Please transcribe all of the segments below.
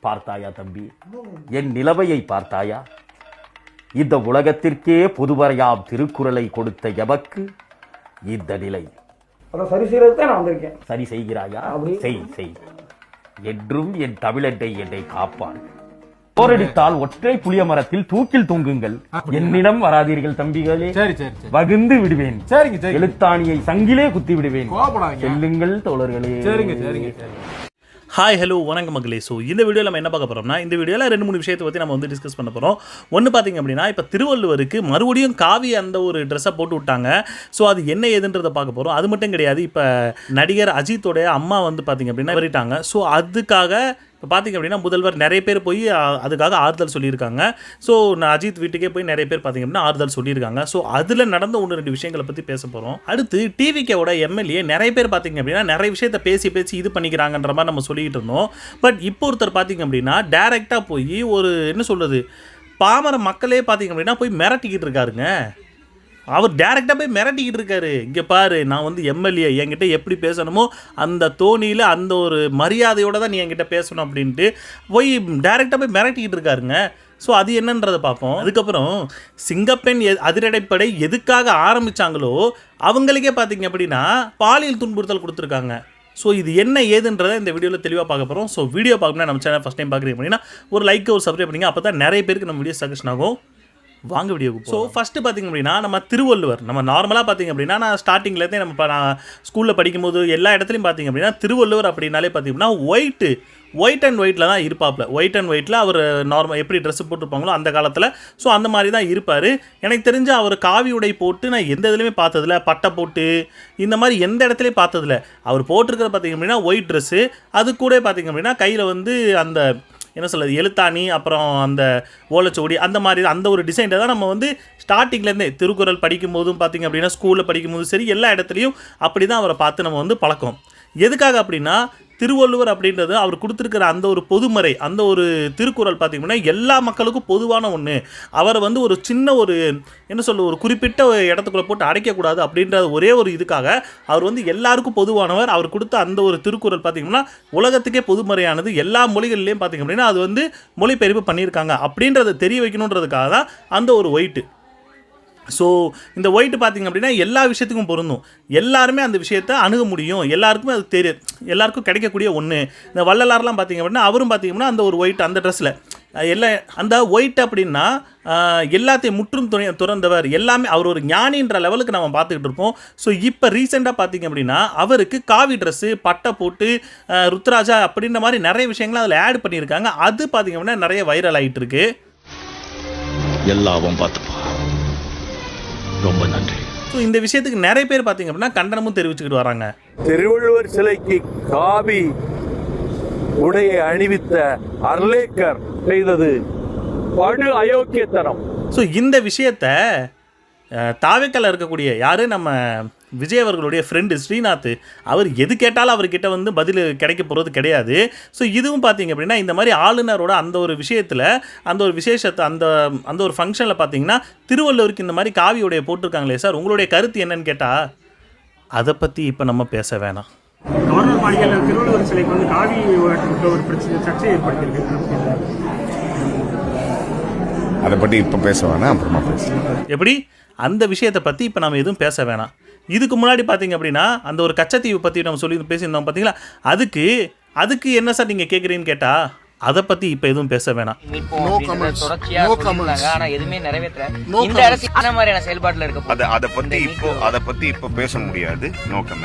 பார்த்தாயா தம்பி, என் நிலைமையை பார்த்தாயா? இந்த உலகத்திற்கே பொதுவரையாம் திருக்குறளை கொடுத்த எமக்கு இந்த நிலை. சரி செய்யறதுதான் நான் வந்திருக்கேன். சரி செய்கிறாயா? செய் செய். என்றும் என் தமிழண்டை என்னை காப்பான். போரடித்தால் ஒற்றை புளிய மரத்தில் தூக்கில் தூங்குங்கள். என்னிடம் வராதீர்கள் தம்பிகளே, வகுந்து விடுவேன். எழுத்தாணியை சங்கிலே குத்தி விடுவேன். செல்லுங்கள் தோழர்களே. ஹாய் ஹலோ வணக்கம் மக்களே. ஸோ இந்த வீடியோவில் நம்ம என்ன பார்க்க போகிறோம்னா, இந்த வீடியோவில் 2-3 விஷயத்தை பற்றி நம்ம வந்து டிஸ்கஸ் பண்ண போகிறோம். ஒன்று பார்த்திங்க அப்படின்னா, இப்போ திருவள்ளுவருக்கு மறுபடியும் காவி அந்த ஒரு ட்ரெஸ்ஸை போட்டு விட்டாங்க. ஸோ அது என்ன ஏதுன்றதை பார்க்க போகிறோம். அது மட்டும் கிடையாது, இப்போ நடிகர் அஜித்தோடைய அம்மா வந்து பார்த்திங்க அப்படின்னா வரிட்டாங்க. ஸோ அதுக்காக இப்போ பார்த்திங்க அப்படின்னா முதல்வர் நிறைய பேர் போய் அதுக்காக ஆறுதல் சொல்லியிருக்காங்க. ஸோ நான் அஜித் வீட்டுக்கே போய் நிறைய பேர் பார்த்திங்க அப்படின்னா ஆறுதல் சொல்லியிருக்காங்க. ஸோ அதில் நடந்த 1-2 விஷயங்களை பற்றி பேச போகிறோம். அடுத்து டிவிகேவோட எம்எல்ஏ நிறைய பேர் பார்த்திங்க அப்படின்னா நிறைய விஷயத்தை பேசி இது பண்ணிக்கிறாங்கன்ற மாதிரி நம்ம சொல்லிக்கிட்டு இருந்தோம். பட் இப்போ ஒருத்தர் பார்த்திங்க அப்படின்னா டேரெக்டாக போய் ஒரு என்ன சொல்கிறது, பாமர மக்களே பார்த்திங்க அப்படின்னா போய் மிரட்டிக்கிட்டு இருக்காருங்க. அவர் டேரெக்டாக போய் மிரட்டிக்கிட்டு இருக்காரு. இங்கே பாரு, நான் வந்து எம்எல்ஏ, என்கிட்ட எப்படி பேசணுமோ அந்த தோணியில் அந்த ஒரு மரியாதையோடு தான் நீ என்கிட்ட பேசணும் அப்படின்ட்டு போய் டேரெக்டாக போய் மிரட்டிக்கிட்டு இருக்காருங்க. ஸோ அது என்னன்றதை பார்ப்போம். அதுக்கப்புறம் சிங்கப்பெண் அதிரடிப்படை எதுக்காக ஆரம்பித்தாங்களோ அவங்களுக்கே பார்த்திங்க அப்படின்னா பாலியல் துன்புறுத்தல் கொடுத்துருக்காங்க. ஸோ இது என்ன ஏதுன்றதை இந்த வீடியோவில் தெளிவாக பார்க்க போகிறோம். ஸோ வீடியோ பார்க்கணும்னா நம்ம சேனல் ஃபஸ்ட் டைம் பார்க்குறீங்க அப்படின்னா ஒரு லைக் ஒரு சப்ஸ்கிரைப் பண்ணிங்க. அப்போ தான் நிறைய பேருக்கு நம்ம வீடியோ சஜஷன் ஆகும். வாங்க வீடியோக்கு. ஸோ ஃபஸ்ட்டு பார்த்திங்க அப்படின்னா நம்ம திருவள்ளுவர், நம்ம நார்மலாக பார்த்திங்க அப்படின்னா நான் ஸ்டார்டிங்லேருந்தே நான் ஸ்கூலில் படிக்கும்போது எல்லா இடத்துலையும் பார்த்திங்க அப்படின்னா திருவள்ளுவர் அப்படின்னாலே பார்த்திங்க அப்படின்னா ஒயிட் அண்ட் ஒயிட்டில் தான் இருப்பாப்பில். ஒயிட் அண்ட் ஒயிட்டில் அவர் நார்மல் எப்படி ட்ரெஸ்ஸு போட்டிருப்பாங்களோ அந்த காலத்தில். ஸோ அந்த மாதிரி தான் இருப்பார். எனக்கு தெரிஞ்ச அவர் காவி உடை போட்டு நான் எந்த இதுலையுமே பார்த்ததில்ல, பட்டை போட்டு இந்த மாதிரி எந்த இடத்துலையும் பார்த்ததில்ல. அவர் போட்டிருக்கிறது பார்த்திங்க அப்படின்னா ஒயிட் ட்ரெஸ்ஸு, அது கூட பார்த்திங்க அப்படின்னா கையில் வந்து அந்த என்ன சொல்கிறது எழுத்தாணி, அப்புறம் அந்த ஓலைச்சுவடி, அந்த மாதிரி அந்த ஒரு டிசைனை தான் நம்ம வந்து ஸ்டார்டிங்லேருந்தே திருக்குறள் படிக்கும் போதும் பார்த்திங்க அப்படின்னா ஸ்கூலில் படிக்கும் போதும் சரி எல்லா இடத்துலையும் அப்படி தான் அவரை பார்த்து நம்ம வந்து பழக்கம். எதுக்காக அப்படின்னா திருவள்ளுவர் அப்படின்றது அவர் கொடுத்துருக்கிற அந்த ஒரு பொதுமறை, அந்த ஒரு திருக்குறள் பார்த்திங்கன்னா எல்லா மக்களுக்கும் பொதுவான ஒன்று. அவரை வந்து ஒரு சின்ன ஒரு என்ன சொல்ல ஒரு குறிப்பிட்ட இடத்துக்குள்ளே போட்டு அடைக்கக்கூடாது அப்படின்ற ஒரே ஒரு இதுக்காக அவர் வந்து எல்லாருக்கும் பொதுவானவர். அவர் கொடுத்த அந்த ஒரு திருக்குறள் பார்த்திங்கன்னா உலகத்துக்கே பொதுமறையானது. எல்லா மொழிகள்லேயும் பார்த்திங்க அப்படின்னா அது வந்து மொழிபெயர்ப்பு பண்ணியிருக்காங்க அப்படின்றத தெரிய வைக்கணுன்றதுக்காக தான் அந்த ஒரு ஒயிட்டு. ஸோ இந்த ஒயிட்டு பார்த்திங்க அப்படின்னா எல்லா விஷயத்துக்கும் பொருந்தும். எல்லாருமே அந்த விஷயத்தை அணுக முடியும், எல்லாருக்குமே அது தெரியும், எல்லாருக்கும் கிடைக்கக்கூடிய ஒன்று. இந்த வள்ளலார்லாம் பார்த்திங்க அப்படின்னா அவரும் பார்த்திங்கன்னா அந்த ஒரு ஒயிட் அந்த ட்ரெஸ்ஸில் எல்லாம் அந்த ஒயிட் அப்படின்னா எல்லாத்தையும் முற்றும் துறந்தவர், எல்லாமே அவர் ஒரு ஞானின்ற லெவலுக்கு நம்ம பார்த்துக்கிட்டு இருப்போம். ஸோ இப்போ ரீசெண்டாக பார்த்திங்க அப்படின்னா அவருக்கு காவி ட்ரெஸ்ஸு, பட்டை போட்டு ருத்ராஜா அப்படின்ற மாதிரி நிறைய விஷயங்களை அதில் ஆட் பண்ணியிருக்காங்க. அது பார்த்திங்க அப்படின்னா நிறைய வைரல் ஆகிட்டு இருக்கு. எல்லாவும் பார்த்துப்பா, ரொம்ப நன்றி. ஸோ இந்த விஷயத்துக்கு நிறைய பேர் பார்த்திங்க அப்படின்னா கண்டனமும் தெரிவிச்சுக்கிட்டு வராங்க. திருவள்ளுவர் சிலைக்கு காவி உடையை அணிவித்த அர்லேக்கர் செய்தது படு அயோக்கியத்தனம். ஸோ இந்த விஷயத்தை தாவேக்கால இருக்கக்கூடிய யார் நம்ம விஜய் அவர்களுடைய ஃப்ரெண்டு ஸ்ரீநாத், அவர் எது கேட்டாலும் அவர்கிட்ட வந்து பதில் கிடைக்க போகிறது கிடையாது. ஸோ இதுவும் பார்த்திங்க அப்படின்னா இந்த மாதிரி ஆளுநரோட அந்த ஒரு விஷயத்தில் அந்த ஒரு விசேஷத்தை அந்த ஒரு ஃபங்க்ஷனில் பார்த்திங்கன்னா திருவள்ளுவருக்கு இந்த மாதிரி காவியோடைய போட்டிருக்காங்களே சார், உங்களுடைய கருத்து என்னன்னு கேட்டால் அதை பற்றி இப்போ நம்ம பேச வேணாம். கவர்னர் மாளிகையில் திருவள்ளுவர் சிலைக்கு வந்து காவி ஒரு பிரச்சனை சர்ச்சை ஏற்படுத்தியிருக்கு. அதை பற்றி இப்போ பேச வேணாம், அப்புறமா பேசலாம். எப்படி அந்த விஷயத்தை பற்றி இப்போ நம்ம எதுவும் பேச வேணாம். இதுக்கு முன்னாடி பார்த்திங்க அப்படின்னா அந்த ஒரு கச்சத்தீவு பற்றி நம்ம சொல்லி பேசியிருந்தோம் பார்த்தீங்களா, அதுக்கு என்ன சார் நீங்கள் கேட்குறீங்கன்னு கேட்டால் அதை பற்றி இப்போ எதுவும் பேச வேணாம்.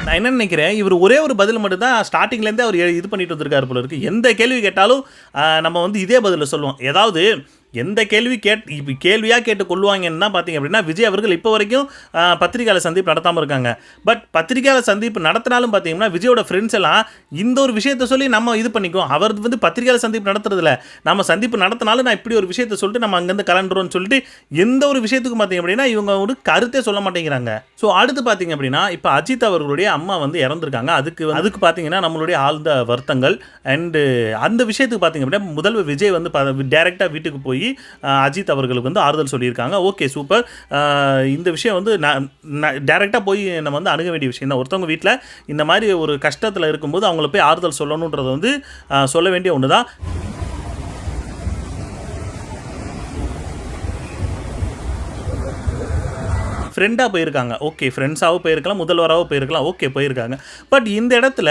நான் என்ன நினைக்கிறேன், இவர் ஒரே ஒரு பதில் மட்டும் தான் ஸ்டார்டிங்லேருந்தே அவர் இது பண்ணிட்டு வந்திருக்காரு போல இருக்கு. எந்த கேள்வி கேட்டாலும் நம்ம வந்து இதே பதில் சொல்லுவோம். ஏதாவது எந்த கேள்வி கேள்வியாக கேட்டு கொள்வாங்கன்னா பார்த்திங்க அப்படின்னா விஜய் அவர்கள் இப்போ வரைக்கும் பத்திரிகையாளர் சந்திப்பு நடத்தாமல் இருக்காங்க. பட் பத்திரிகையாளர் சந்திப்பு நடத்தினாலும் பார்த்திங்கன்னா விஜயோட ஃப்ரெண்ட்ஸ் எல்லாம் இந்த ஒரு விஷயத்தை சொல்லி நம்ம இது பண்ணிக்குவோம். அவர் வந்து பத்திரிகையாளர் சந்திப்பு நடத்துறதில்ல, நம்ம சந்திப்பு நடத்தினாலும் நான் இப்படி ஒரு விஷயத்தை சொல்லிட்டு நம்ம அங்கேருந்து கலண்டுறோம்னு சொல்லிட்டு எந்த ஒரு விஷயத்துக்கும் பார்த்திங்க அப்படின்னா இவங்க ஒரு கருத்தே சொல்ல மாட்டேங்கிறாங்க. ஸோ அடுத்து பார்த்திங்க அப்படின்னா இப்போ அஜித் அவர்களுடைய அம்மா வந்து இறந்துருக்காங்க. அதுக்கு பார்த்திங்கன்னா நம்மளுடைய ஆழ்ந்த வருத்தங்கள். அண்டு அந்த விஷயத்துக்கு பார்த்திங்க அப்படின்னா முதல்வர் விஜய் வந்து டேரெக்டாக வீட்டுக்கு போய் போய் அஜித் அவர்களுக்கு வந்து ஆறுதல் சொல்லியிருக்காங்க. Okay super. இந்த விஷயம் வந்து டைரெக்டாக போய் நம்ம வந்து அணுக வேண்டிய விஷயம் தான். ஒருத்தவங்க வீட்டில் இந்த மாதிரி ஒரு கஷ்டத்தில் இருக்கும்போது அவங்கள போய் ஆறுதல் சொல்லணுன்றது வந்து சொல்ல வேண்டிய ஒன்று தான். ஃப்ரெண்டாக போயிருக்காங்க, ஓகே ஃப்ரெண்ட்ஸாகவும் போயிருக்கலாம், முதல்வராகவும் போயிருக்கலாம், ஓகே போயிருக்காங்க. பட் இந்த இடத்துல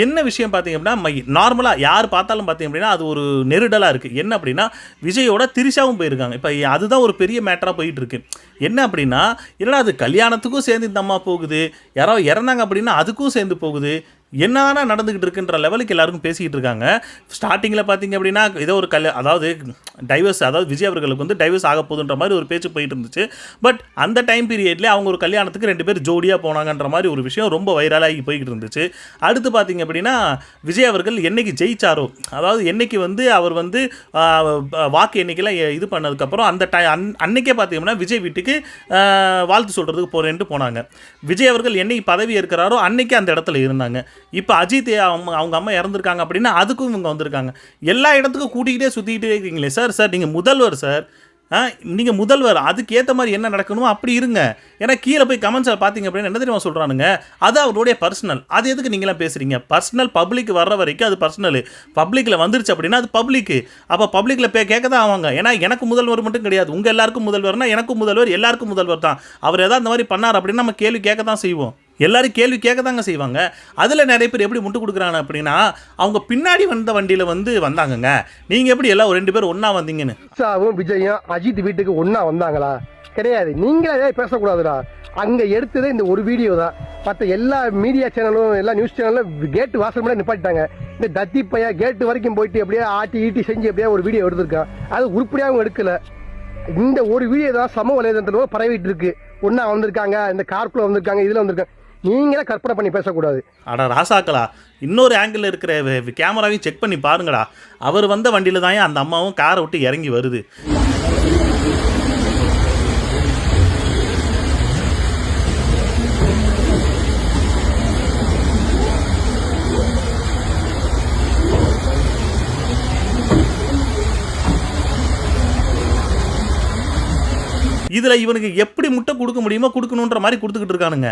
என்ன விஷயம் பார்த்தீங்க அப்படின்னா, நார்மலாக யார் பார்த்தாலும் பார்த்தீங்க அப்படின்னா அது ஒரு நெருடலாக இருக்குது. என்ன அப்படின்னா விஜயோட திரிஷாவும் போயிருக்காங்க. இப்போ அதுதான் ஒரு பெரிய மேட்டராக போயிட்டு இருக்கு. என்ன அப்படின்னா இல்லைனா அது கல்யாணத்துக்கும் சேர்ந்து இந்த அம்மா போகுது, யாராவது இறந்தாங்க அப்படின்னா அதுக்கும் சேர்ந்து போகுது, என்னன்னா நடந்துகிட்டு இருக்குன்ற லெவலுக்கு எல்லாருக்கும் பேசிக்கிட்டு இருக்காங்க. ஸ்டார்டிங்கில் பார்த்தீங்க அப்படின்னா ஏதோ ஒரு அதாவது டைவர்ஸ், அதாவது விஜய் அவர்களுக்கு வந்து டைவர்ஸ் ஆக போகுதுன்ற மாதிரி ஒரு பேச்சு போயிட்டு இருந்துச்சு. பட் அந்த டைம் பீரியட்லேயே அவங்க ஒரு கல்யாணத்துக்கு 2 பேர் ஜோடியாக போனாங்கன்ற மாதிரி ஒரு விஷயம் ரொம்ப வைரலாகி போய்கிட்டு இருந்துச்சு. அடுத்து பார்த்தீங்க அப்படின்னா விஜய் அவர்கள் என்னைக்கு ஜெயிச்சாரோ, அதாவது என்னைக்கு வந்து அவர் வந்து வாக்கு எண்ணிக்கையில் இது பண்ணதுக்கப்புறம் அந்த அன்னைக்கே பார்த்தீங்கன்னா விஜய் வீட்டுக்கு வாழ்த்து சொல்கிறதுக்கு போகிறேன்ட்டு போனாங்க. விஜய் அவர்கள் என்னைக்கு பதவி ஏற்கிறாரோ அன்னைக்கு அந்த இடத்துல இருந்தாங்க. இப்போ அஜித் அவங்க அம்மா இறந்துருக்காங்க அப்படின்னா அதுக்கும் இவங்க வந்திருக்காங்க. எல்லா இடத்துக்கும் கூட்டிகிட்டே சுற்றிக்கிட்டே இருக்கீங்களே சார். நீங்கள் முதல்வர் சார், நீங்கள் முதல்வர், அதுக்கு ஏற்ற மாதிரி என்ன நடக்கணுமோ அப்படி இருங்க. ஏன்னா கீழே போய் கமெண்ட்ஸில் பார்த்தீங்க அப்படின்னா என்ன தெரியுமா சொல்கிறானுங்க, அது அவருடைய பர்சனல், அது எதுக்கு நீங்களாம் பேசுகிறீங்க? பர்சனல் பப்ளிக் வர்ற வரைக்கும் அது பர்சனல், பப்ளிக்கில் வந்துருச்சு அப்படின்னா அது பப்ளிக்கு. அப்போ பப்ளிக்கில் கேட்க தான் ஆவாங்க. ஏன்னா எனக்கு முதல்வர் மட்டும் கிடையாது, உங்கள் எல்லாருக்கும் முதல்வர்னா எனக்கும் முதல்வர், எல்லாருக்கும் முதல்வர் தான். அவர் ஏதாவது இந்த மாதிரி பண்ணார் அப்படின்னா நம்ம கேள்வி கேட்க தான் செய்வோம். எல்லாரும் கேள்வி கேட்க தாங்க செய்வாங்க. அதில் நிறைய பேர் எப்படி முட்டு கொடுக்குறாங்க அப்படின்னா அவங்க பின்னாடி வந்த வண்டியில் வந்து வந்தாங்கங்க, நீங்கள் எப்படி எல்லாம் 2 பேர் ஒன்றா வந்தீங்கன்னு. விஜயும் அஜித் வீட்டுக்கு ஒன்றா வந்தாங்களா? கிடையாது. நீங்களே பேசக்கூடாதுடா. அங்கே எடுத்ததே இந்த ஒரு வீடியோ தான். மற்ற எல்லா மீடியா சேனலும் எல்லா நியூஸ் சேனலும் கேட்டு வாசல் கூட நிப்பாட்டிட்டாங்க. இந்த தத்தி பையன் கேட்டு வரைக்கும் போயிட்டு அப்படியே ஆட்டி ஈட்டி செஞ்சு அப்படியே ஒரு வீடியோ எடுத்திருக்கான். அது உருப்படியாகவும் எடுக்கல. இந்த ஒரு வீடியோ தான் சமூக வலைதளத்தில் பரவிட்டு இருக்கு. ஒன்றா வந்திருக்காங்க, இந்த கார்க்குள்ள வந்திருக்காங்க, இதில் வந்திருக்காங்க. நீங்களே கற்பனை பண்ணி பேசக்கூடாது. அடா ராசாக்களா, இன்னொரு ஆங்கிள் இருக்கிற கேமராவையும் செக் பண்ணி பாருங்கடா. அவர் வந்த வண்டியில் தான் அந்த அம்மாவும் காரை விட்டு இறங்கி வருது. இதில் இவனுக்கு எப்படி முட்டை கொடுக்க முடியுமோ கொடுக்கணுன்ற மாதிரி கொடுத்துக்கிட்டு இருக்கானுங்க.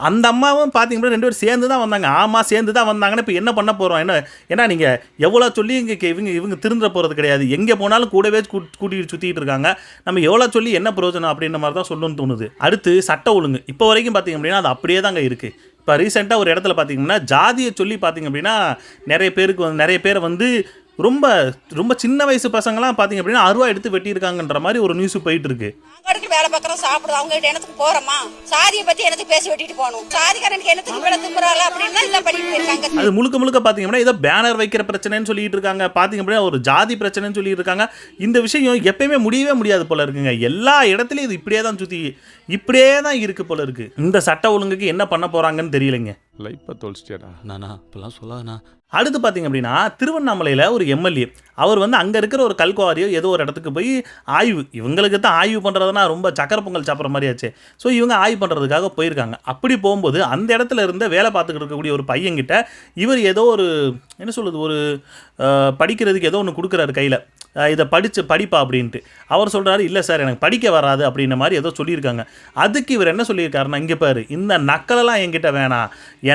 அந்த அம்மாவும் பார்த்தீங்கன்னா 2 பேர் சேர்ந்து தான் வந்தாங்க. ஆமாம் சேர்ந்து தான் வந்தாங்கன்னு இப்போ என்ன பண்ண போகிறோம்? ஏன்னா நீங்கள் எவ்வளோ சொல்லி இவங்க திருந்துற போகிறது கிடையாது. எங்கே போனாலும் கூடவே கூட்டிகிட்டு சுற்றிட்டு இருக்காங்க. நம்ம எவ்வளோ சொல்லி என்ன பிரயோஜனம் அப்படின்ற மாதிரி தான் சொல்லணும்னு தோணுது. அடுத்து சட்ட ஒழுங்கு இப்போ வரைக்கும் பார்த்தீங்க அப்படின்னா அது அப்படியே தாங்க இருக்குது. இப்போ ரீசெண்டாக ஒரு இடத்துல பார்த்தீங்கன்னா ஜாதியை சொல்லி பார்த்தீங்க அப்படின்னா நிறைய பேரை வந்து ரொம்ப ரொம்ப சின்ன வயசு பசங்களாம் பார்த்தீங்க அப்படின்னா 60 ரூபா எடுத்து வெட்டியிருக்காங்கன்ற மாதிரி ஒரு நியூஸ் போயிட்டு இருக்கு. வேலை பார்க்குறோம், சாப்பிடுறோம், அவங்க கிட்ட எனக்கு போறோமா, சாதியை பத்தி எனக்கு பேசி வெட்டிட்டு போகணும், சாதிக்காரனுக்கு எனக்கு இவ்வளவு திமுறாங்க அப்படின்னு எல்லாம் பண்ணிட்டு போயிருக்காங்க. அது முழுக்க பார்த்தீங்கன்னா ஏதோ பேனர் வைக்கிற பிரச்சனைன்னு சொல்லிட்டு இருக்காங்க. பார்த்தீங்க அப்படின்னா ஒரு ஜாதி பிரச்சனைன்னு சொல்லிட்டு இருக்காங்க. இந்த விஷயம் எப்பயுமே முடியவே முடியாது போல இருக்குங்க. எல்லா இடத்துலையும் இது இப்படியே தான் இருக்கு போல இருக்கு. இந்த சட்ட ஒழுங்குக்கு என்ன பண்ண போறாங்கன்னு தெரியலைங்க. லைஃப்பை தொலைச்சிட்டியாடா. நானா இப்பெல்லாம் சொல்லாதண்ணா. அடுத்து பார்த்தீங்க அப்படின்னா திருவண்ணாமலையில் ஒரு எம்எல்ஏ அவர் வந்து அங்கே இருக்கிற ஒரு கல்குவாரியோ ஏதோ ஒரு இடத்துக்கு போய் ஆய்வு, இவங்களுக்கு தான் ஆய்வு பண்ணுறதுனா ரொம்ப சக்கரை பொங்கல் சாப்பிட்ற மாதிரி ஆச்சு. ஸோ இவங்க ஆய்வு பண்ணுறதுக்காக போயிருக்காங்க. அப்படி போகும்போது அந்த இடத்துல இருந்த வேலை பார்த்துக்கிட்டு இருக்கக்கூடிய ஒரு பையன்கிட்ட இவர் ஏதோ ஒரு என்ன சொல்கிறது, ஒரு படிக்கிறதுக்கு ஏதோ ஒன்று கொடுக்குறாரு கையில், இதை படிப்பா அப்படின்ட்டு. அவர் சொல்கிறாரு இல்லை சார் எனக்கு படிக்க வராது அப்படின்ற மாதிரி ஏதோ சொல்லியிருக்காங்க. அதுக்கு இவர் என்ன சொல்லியிருக்காருன்னா, இங்கே பாரு இந்த நக்கலெல்லாம் என்கிட்ட வேணாம்,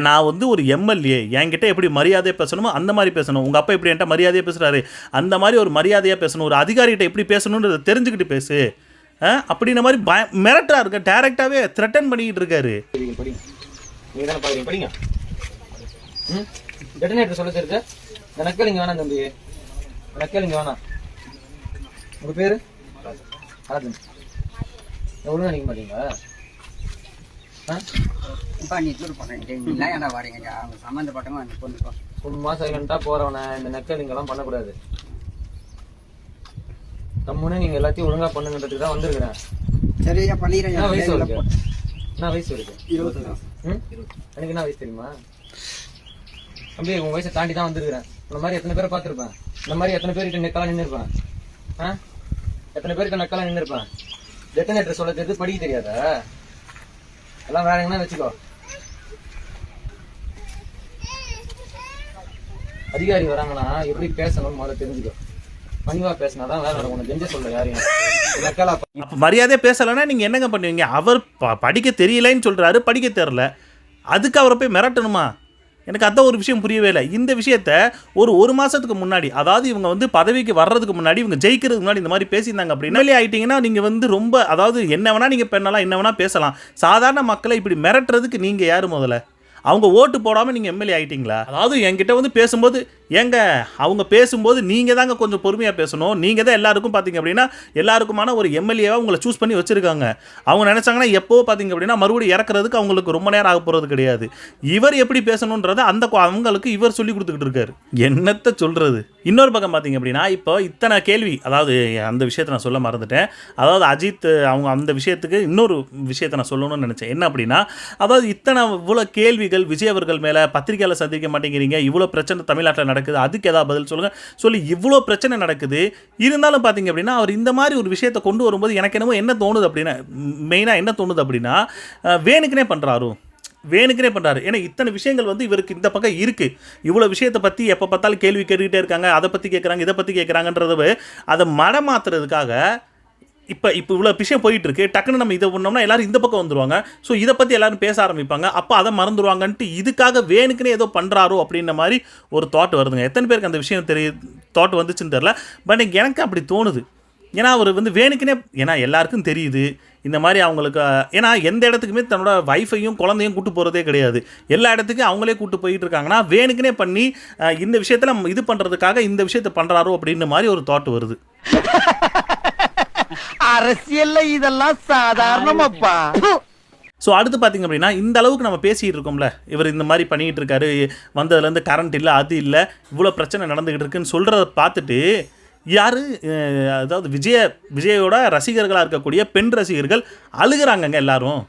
நான் வந்து ஒரு எம்எல்ஏ, என்கிட்ட எப்படி மரியாதையாக பேசணுமோ அந்த மாதிரி பேசணும். உங்கள் அப்பா எப்படி என்கிட்ட மரியாதையாக பேசுகிறாரு அந்த மாதிரி ஒரு மரியாதையாக பேசணும், ஒரு அதிகாரிகிட்ட எப்படி பேசணுன்றதை தெரிஞ்சுக்கிட்டு பேசு அப்படின்ற மாதிரி மிரட்டா இருக்க, டைரெக்டாகவே த்ரெட்டன் பண்ணிக்கிட்டு இருக்காரு. சொல்ல தெரியுது நக்கலிங்க வேணாம் தம்பி, நக்கலிங்க வேணாம். உங்க பேரு ஒழுங்கா நிக்க மாட்டீங்களா? சும்மா சைலண்டா போறவன இந்த நக்கலிங்க எல்லாம் பண்ணக்கூடாது. தம்முனே நீங்க எல்லாத்தையும் ஒழுங்கா பண்ணுங்கன்றதுக்கு தான் வந்திருக்கிறேன். சரியா பண்ணிடுறேன். என்ன வயசு இருக்கு? என்ன வயசு இருக்கு? 20. எனக்கு என்ன வயசு தெரியுமா தம்பி? உங்க வயசை தாண்டி தான் வந்திருக்கிறேன். இந்த மாதிரி எத்தனை பேரை பார்த்துருப்பேன், இந்த மாதிரி எத்தனை பேருக்கு நெக்கால நின்று இருப்பேன், எத்தனை பேருக்கு நெக்கால நின்று இருப்பேன். டெட்டனேட்டர் சொல்ல தெரியுது, படிக்க தெரியாதா? எல்லாம் வேற எங்கன்னா வச்சுக்கோ. அதிகாரி வராங்கன்னா எப்படி பேசணும்னு முதல்ல தெரிஞ்சுக்கோ. பணிவா பேசினாதான் வேலை நடக்கும். உனக்கு தெரிஞ்ச சொல்ல யாரையும் மக்களா அப்போ மரியாதையாக பேசலைன்னா நீங்கள் என்னங்க பண்ணுவீங்க? அவர் படிக்க தெரியலைன்னு சொல்கிறாரு, படிக்க தெரில, அதுக்கு அவரை போய் மிரட்டணுமா? எனக்கு அதான் ஒரு விஷயம் புரியவே இல்லை. இந்த விஷயத்த ஒரு மாதத்துக்கு முன்னாடி, அதாவது இவங்க வந்து பதவிக்கு வர்றதுக்கு முன்னாடி, இவங்க ஜெயிக்கிறதுக்கு முன்னாடி இந்த மாதிரி பேசியிருந்தாங்க அப்படின்னா ஆகிட்டீங்கன்னா நீங்கள் வந்து ரொம்ப, அதாவது என்ன வேணால் நீங்கள் பண்ணலாம், என்ன வேணால் பேசலாம். சாதாரண மக்களை இப்படி மிரட்டுறதுக்கு நீங்கள் யார் முதல்ல? அவங்க ஓட்டு போடாமல் நீங்கள் எம்எல்ஏ ஆகிட்டீங்களா? அதாவது என்கிட்ட வந்து பேசும்போது, ஏங்க அவங்க பேசும்போது நீங்கள் தாங்க கொஞ்சம் பொறுமையாக பேசணும். நீங்கள் தான் எல்லாருக்கும் பார்த்தீங்க அப்படின்னா எல்லாருக்குமான ஒரு எம்எல்ஏவாக உங்களை சூஸ் பண்ணி வச்சுருக்காங்க. அவங்க நினச்சாங்கன்னா எப்போ பார்த்தீங்க அப்படின்னா மறுபடியும் இறக்குறதுக்கு அவங்களுக்கு ரொம்ப நேரம் ஆக போகிறது கிடையாது. இவர் எப்படி பேசணுன்றதை அவங்களுக்கு இவர் சொல்லி கொடுத்துக்கிட்டு இருக்காரு. என்னத்தை சொல்கிறது? இன்னொரு பக்கம் பார்த்தீங்க அப்படின்னா இப்போ இத்தனை கேள்வி, அதாவது அந்த விஷயத்தை நான் சொல்ல மறந்துட்டேன். அதாவது அஜித் அவங்க அந்த விஷயத்துக்கு இன்னொரு விஷயத்தை நான் சொல்லணும்னு நினச்சேன். என்ன அப்படின்னா, அதாவது இவ்வளோ கேள்விகள் விஜய் அவர்கள் மேலே பத்திரிகையாளர் சந்திக்க மாட்டேங்கிறீங்க, இவ்வளோ பிரச்சனை தமிழ்நாட்டில் நடக்குது, அதுக்கு ஏதாவது பதில் சொல்லுங்கள் சொல்லி இவ்வளோ பிரச்சனை நடக்குது. இருந்தாலும் பார்த்தீங்க அப்படின்னா அவர் இந்த மாதிரி ஒரு விஷயத்தை கொண்டு வரும்போது எனக்கு என்னமோ என்ன தோணுது அப்படின்னா, மெயினாக என்ன தோணுது அப்படின்னா, வேணுக்குனே பண்ணுறாரு. ஏன்னா இத்தனை விஷயங்கள் வந்து இவருக்கு இந்த பக்கம் இருக்குது. இவ்வளோ விஷயத்தை பற்றி எப்போ பார்த்தாலும் கேள்வி கேட்டுக்கிட்டே இருக்காங்க. அதை பற்றி கேட்குறாங்க, இதை பற்றி கேட்குறாங்கன்றத அதை மடமாத்துறதுக்காக இப்போ இவ்வளோ விஷயம் போயிட்டுருக்கு. டக்குன்னு நம்ம இதை பண்ணோம்னா எல்லோரும் இந்த பக்கம் வந்துடுவாங்க. ஸோ இதை பற்றி எல்லோரும் பேச ஆரம்பிப்பாங்க. அப்போ அதை மறந்துடுவாங்கன்ட்டு இதுக்காக வேணுக்குன்னே ஏதோ பண்ணுறாரோ அப்படின்ற மாதிரி ஒரு தாட் வருதுங்க. எத்தனை பேருக்கு அந்த விஷயம் தாட் வந்துச்சுன்னு தெரில. பட் எனக்கு அப்படி தோணுது. ஏன்னா அவர் வந்து வேணுக்குன்னே, ஏன்னா எல்லாருக்கும் தெரியுது இந்த மாதிரி அவங்களுக்கு, ஏன்னா எந்த இடத்துக்குமே தன்னோட வைஃபையும் குழந்தையும் கூட்டு போகிறதே கிடையாது. எல்லா இடத்துக்கும் அவங்களே கூட்டு போயிட்டு இருக்காங்கன்னா வேணுக்குன்னே பண்ணி இந்த விஷயத்தில் இது பண்ணுறதுக்காக இந்த விஷயத்தை பண்ணுறாரோ அப்படின்ற மாதிரி ஒரு தாட் வருது. அரசியல்ல இதெல்லாம் சாதாரணமாப்பா. ஸோ அடுத்து பார்த்திங்க அப்படின்னா, இந்த அளவுக்கு நம்ம பேசிகிட்டு இருக்கோம்ல, இவர் இந்த மாதிரி பண்ணிகிட்டு இருக்காரு, வந்ததுலேருந்து கரண்ட் இல்லை, அது இல்லை, இவ்வளோ பிரச்சனை நடந்துக்கிட்டு இருக்குன்னு சொல்கிறத பார்த்துட்டு யார், அதாவது விஜயோட ரசிகர்களாக இருக்கக்கூடிய பெண் ரசிகர்கள் அழுகிறாங்கங்க எல்லாரும்.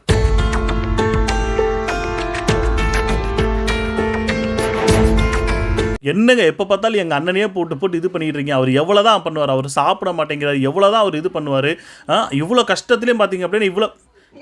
என்னங்க எப்போ பார்த்தாலும் எங்கள் அண்ணனையே போட்டு இது பண்ணிட்டு இருக்கீங்க, அவர் எவ்வளோ தான் பண்ணுவார், அவர் சாப்பிட மாட்டேங்கிறார், எவ்வளோ தான் அவர் இது பண்ணுவார், இவ்வளோ கஷ்டத்துலேயும் பார்த்தீங்க அப்படின்னா இவ்வளோ.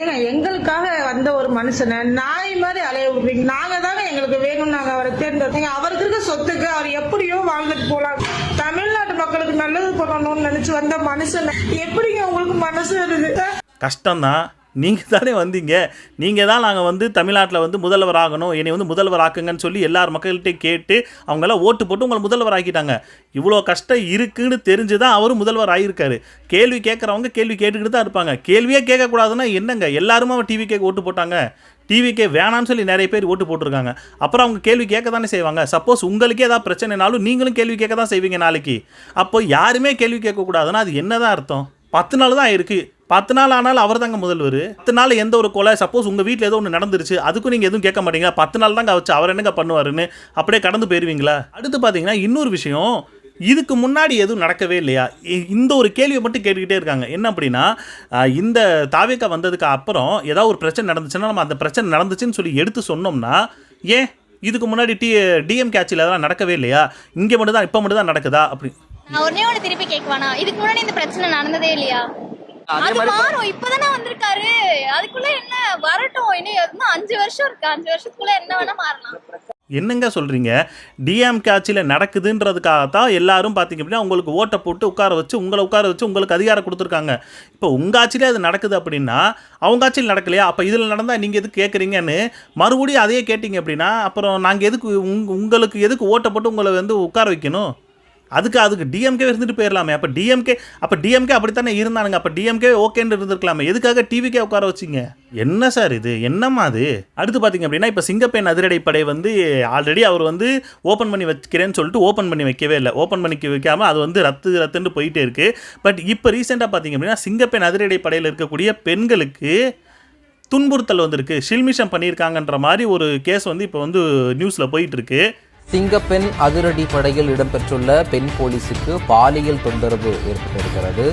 ஏன்னா எங்களுக்காக வந்த ஒரு மனுஷனை நாய் மாதிரி அலைய விடுறீங்க. நாங்க தானே எங்களுக்கு வேணும், நாங்க அவரை தேர்ந்தெடுத்தீங்க. அவருக்கு இருக்க சொத்துக்கு அவர் எப்படியோ வாழ்ந்துட்டு போலாம். தமிழ்நாட்டு மக்களுக்கு நல்லது பண்ணணும்னு நினைச்சு வந்த மனுஷன் எப்படிங்க உங்களுக்கு மனசு வருது? கஷ்டம்தான். நீங்கள் தானே வந்தீங்க, நீங்கள் தான் நாங்கள் வந்து தமிழ்நாட்டில் வந்து முதல்வர் ஆகணும், என்னை வந்து முதல்வர் ஆக்குங்கன்னு சொல்லி எல்லார் மக்கள்கிட்ட கேட்டு அவங்களாம் ஓட்டு போட்டு உங்களை முதல்வர் ஆக்கிட்டாங்க. இவ்வளோ கஷ்டம் இருக்குன்னு தெரிஞ்சு தான் அவரும் முதல்வர் ஆகியிருக்காரு. கேள்வி கேட்குறவங்க கேள்வி கேட்டுக்கிட்டு தான் இருப்பாங்க. கேள்வியே கேட்கக்கூடாதுன்னா என்னங்க, எல்லாருமே அவன் டிவி கேட்க ஓட்டு போட்டாங்க. டிவிக்கே வேணான்னு சொல்லி நிறைய பேர் ஓட்டு போட்டிருக்காங்க. அப்புறம் அவங்க கேள்வி கேட்க தானே செய்வாங்க. சப்போஸ் உங்களுக்கே ஏதாவது பிரச்சனைனாலும் நீங்களும் கேள்வி கேட்க தான் செய்வீங்க நாளைக்கு. அப்போ யாருமே கேள்வி கேட்கக்கூடாதுன்னா அது என்ன தான் அர்த்தம்? 10 நாள் தான் இருக்குது, 10 நாள் ஆனாலும் அவர் தாங்க முதல்வர். 10 நாள் எந்த ஒரு கொலை, சப்போஸ் உங்கள் வீட்டில் ஏதோ ஒன்று நடந்துருச்சு, அதுக்கும் நீங்கள் எதுவும் கேட்க மாட்டீங்களா? 10 நாள் தாங்க வச்சு அவர் என்னங்க பண்ணுவாருன்னு அப்படியே கடந்து போயிடுவீங்களா? அடுத்து பார்த்தீங்கன்னா இன்னொரு விஷயம், இதுக்கு முன்னாடி எதுவும் நடக்கவே இல்லையா? இந்த ஒரு கேள்வியை மட்டும் கேட்டுக்கிட்டே இருக்காங்க. என்ன அப்படின்னா, இந்த தாவேக்கா வந்ததுக்கு அப்புறம் ஏதாவது ஒரு பிரச்சனை நடந்துச்சுன்னா நம்ம அந்த பிரச்சனை நடந்துச்சுன்னு சொல்லி எடுத்து சொன்னோம்னா, ஏன் இதுக்கு முன்னாடி டிஎம்கே ஆட்சியில் அதெல்லாம் நடக்கவே இல்லையா, இங்கே மட்டும் தான் இப்போ மட்டும் தான் நடக்குதா அப்படி? நான் ஒன்னே ஒன்று திருப்பி கேட்குவானா, இதுக்கு முன்னாடி இந்த பிரச்சனை நடந்ததே இல்லையா? அது மாறும், இப்பதானே வந்திருக்காரு, அதுக்குள்ள என்ன வரட்டும், இன்னும் 5 வருஷம் இருக்கு, 5 வருஷத்துக்குள்ள என்ன வேணா மாறலாம். என்னங்க சொல்கிறீங்க? டிஎம்கே ஆட்சியில் நடக்குதுன்றதுக்காகத்தான் எல்லாரும் பார்த்தீங்க அப்படின்னா உங்களுக்கு ஓட்டை போட்டு உட்கார வச்சு உங்களுக்கு அதிகாரம் கொடுத்துருக்காங்க. இப்போ உங்கள் ஆட்சியிலே அது நடக்குது அப்படின்னா அவங்க ஆட்சியில் நடக்கலையா? அப்போ இதில் நடந்தால் நீங்கள் எதுக்கு கேட்குறீங்கன்னு மறுபடியும் அதையே கேட்டிங்க அப்படின்னா அப்புறம் நாங்கள் எதுக்கு உங்களுக்கு எதுக்கு ஓட்டை போட்டு உங்களை வந்து உட்கார வைக்கணும்? அதுக்கு டிஎம்கே இருந்துட்டு போயிடலாமே. அப்போ டிஎம்கே அப்படித்தானே இருந்தானுங்க. அப்போ டிஎம்கே ஓகேன்னு இருந்திருக்கலாமே. எதுக்காக டிவிக்கே உட்கார வச்சிங்க? என்ன சார் இது, என்னம்மா அது? அடுத்து பார்த்தீங்க அப்படின்னா இப்போ சிங்கப்பெண் அதிரடிப்படை வந்து ஆல்ரெடி அவர் வந்து ஓப்பன் பண்ணி வைக்கிறேன்னு சொல்லிட்டு ஓப்பன் பண்ணி வைக்கவே இல்லை. ஓப்பன் பண்ணி வைக்காமல் அது வந்து ரத்துன்னு போயிட்டே இருக்குது. பட் இப்போ ரீசெண்டாக பார்த்தீங்க அப்படின்னா சிங்கப்பெண் அதிரடிப்படையில் இருக்கக்கூடிய பெண்களுக்கு துன்புறுத்தல் வந்திருக்கு, ஷில்மிஷம் பண்ணியிருக்காங்கன்ற மாதிரி ஒரு கேஸ் வந்து இப்போ வந்து நியூஸில் போயிட்டுருக்கு. சிங்கப்பெண் அதிரடி படையில் இடம்பெற்றுள்ள பெண் போலீஸுக்கு பாலியல் தொந்தரவு ஏற்பட்டிருக்கிறது.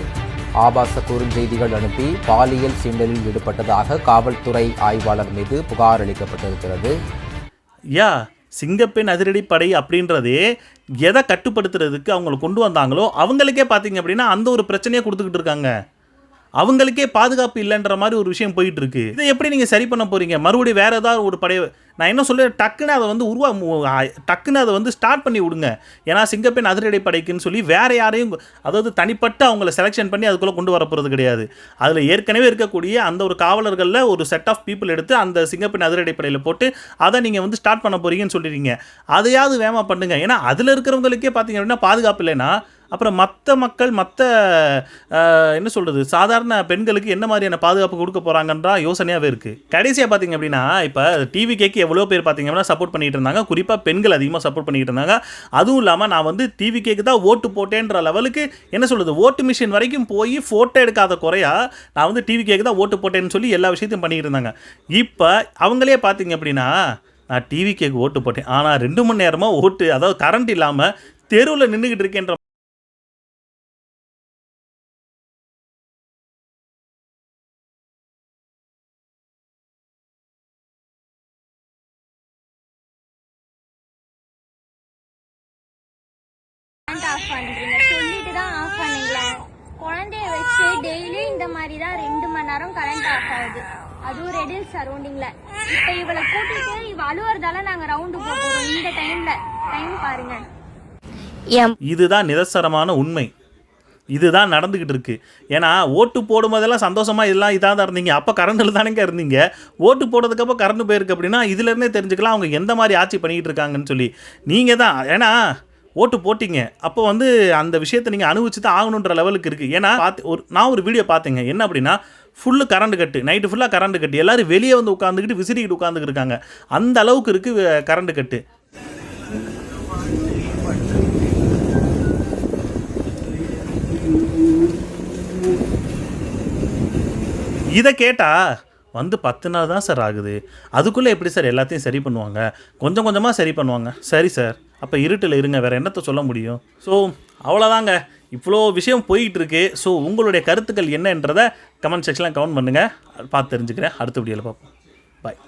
ஆபாச குறுஞ்செய்திகள் அனுப்பி பாலியல் சீண்டலில் ஈடுபட்டதாக காவல்துறை ஆய்வாளர் மீது புகார் அளிக்கப்பட்டிருக்கிறது. சிங்கப்பெண் அதிரடி படை அப்படின்றதே எதை கட்டுப்படுத்துறதுக்கு அவங்களை கொண்டு வந்தாங்களோ அவங்களுக்கே பார்த்தீங்க அப்படின்னா அந்த ஒரு பிரச்சனையை கொடுத்துக்கிட்டு இருக்காங்க. அவங்களுக்கே பாதுகாப்பு இல்லைன்ற மாதிரி ஒரு விஷயம் போயிட்டு இருக்கு. இதை எப்படி நீங்கள் சரி பண்ண போறீங்க? மறுபடியும் வேற ஏதாவது ஒரு படை, நான் என்ன சொல்ல, டக்குன்னு அதை வந்து டக்குன்னு அதை வந்து ஸ்டார்ட் பண்ணி விடுங்க. ஏன்னா சிங்கப்பெண் அதிரடி படைக்குன்னு சொல்லி வேற யாரையும், அதாவது தனிப்பட்ட அவங்கள செலெக்ஷன் பண்ணி அதுக்குள்ளே கொண்டு வரப்போகிறது கிடையாது. அதில் ஏற்கனவே இருக்கக்கூடிய அந்த ஒரு காவலர்களில் ஒரு செட் ஆஃப் பீப்புள் எடுத்து அந்த சிங்கப்பெண் அதிரடி படையில் போட்டு அதை நீங்கள் வந்து ஸ்டார்ட் பண்ண போறீங்கன்னு சொல்லிடுறீங்க. அதையாவது வேகமாக பண்ணுங்க. ஏன்னா அதில் இருக்கிறவங்களுக்கே பார்த்தீங்க அப்படின்னா பாதுகாப்பு இல்லைன்னா அப்புறம் மற்ற மக்கள், மற்ற என்ன சொல்கிறது, சாதாரண பெண்களுக்கு என்ன மாதிரியான பாதுகாப்பு கொடுக்க போகிறாங்கன்றா யோசனையாகவே இருக்குது. கடைசியாக பார்த்தீங்க அப்படின்னா இப்போ டிவிகேக்கு எவ்வளோ பேர் பார்த்தீங்க அப்படின்னா சப்போர்ட் பண்ணிகிட்டு இருந்தாங்க. குறிப்பாக பெண்கள் அதிகமாக சப்போர்ட் பண்ணிகிட்டு இருந்தாங்க. அதுவும் இல்லாமல் நான் வந்து டிவிகேக்கு தான் ஓட்டு போட்டேன்ற லெவலுக்கு என்ன சொல்கிறது, ஓட்டு மிஷின் வரைக்கும் போய் ஃபோட்டோ எடுக்காத குறையா நான் வந்து டிவிகேக்கு தான் ஓட்டு போட்டேன்னு சொல்லி எல்லா விஷயத்தையும் பண்ணிகிட்டு இருந்தாங்க. இப்போ அவங்களே பார்த்தீங்க அப்படின்னா நான் டிவிகேக்கு ஓட்டு போட்டேன், ஆனால் 2 மணி நேரமாக ஓட்டு, அதாவது கரண்ட் இல்லாமல் தெருவில் நின்றுக்கிட்டு இருக்கேன்ற சொல்லிட்டு தான் ஆஃப் பண்ணீங்களா? குழந்தைய வச்சு டெய்லி இந்த மாதிரி தான் 2 மணி நேரம் கரண்ட் ஆஃப் ஆகுது, அதுவும் ரெடில் சரௌண்டிங்ல. இப்ப இவளை கூட்டிட்டு இவ அழுவுறதால நாங்க ரவுண்டு போறோம். இந்த டைம் பாருங்க. இதுதான் நிதர்சனமான உண்மை. இதுதான் நடந்துக்கிட்டு இருக்கு. ஏன்னா ஓட்டு போடும்போதெல்லாம் சந்தோஷமாக இதெல்லாம் இதாக தான் இருந்தீங்க. அப்போ கரண்டில் தானேங்க இருந்தீங்க. ஓட்டு போடுறதுக்கப்போ கரண்ட் போயிருக்கு அப்படின்னா இதுலேருந்தே தெரிஞ்சுக்கலாம் அவங்க எந்த மாதிரி ஆட்சி பண்ணிக்கிட்டு இருக்காங்கன்னு சொல்லி. நீங்கள் தான், ஏன்னா ஓட்டு போட்டிங்க, அப்போ வந்து அந்த விஷயத்தை நீங்கள் அனுபவிச்சு தான் ஆகணுன்ற லெவலுக்கு இருக்குது. ஏன்னா நான் ஒரு வீடியோ பார்த்தேங்க. என்ன அப்படின்னா ஃபுல்லு கரண்ட் கட்டு, நைட்டு ஃபுல்லாக கரண்ட் கட்டு, எல்லோரும் வெளியே வந்து உட்காந்துக்கிட்டு விசிறிக்கிட்டு உட்காந்துக்கிட்டு இருக்காங்க. அந்த அளவுக்கு இருக்குது கரண்ட் கட்டு. இதை கேட்டால் வந்து 10 நாள் தான் சார் ஆகுது, அதுக்குள்ளே எப்படி சார் எல்லாத்தையும் சரி பண்ணுவாங்க? கொஞ்சம் கொஞ்சமாக சரி பண்ணுவாங்க. சரி சார், அப்போ இருட்டில் இருங்க, வேறு என்னத்தை சொல்ல முடியும்? ஸோ அவ்வளோதாங்க, இவ்வளோ விஷயம் போயிட்டு இருக்கு. ஸோ உங்களுடைய கருத்துக்கள் என்னன்றதை கமெண்ட் செக்ஷனில் கமெண்ட் பண்ணுங்கள், பார்த்து தெரிஞ்சுக்கிறேன். அடுத்த வீடியோவில் பார்ப்போம். பாய்.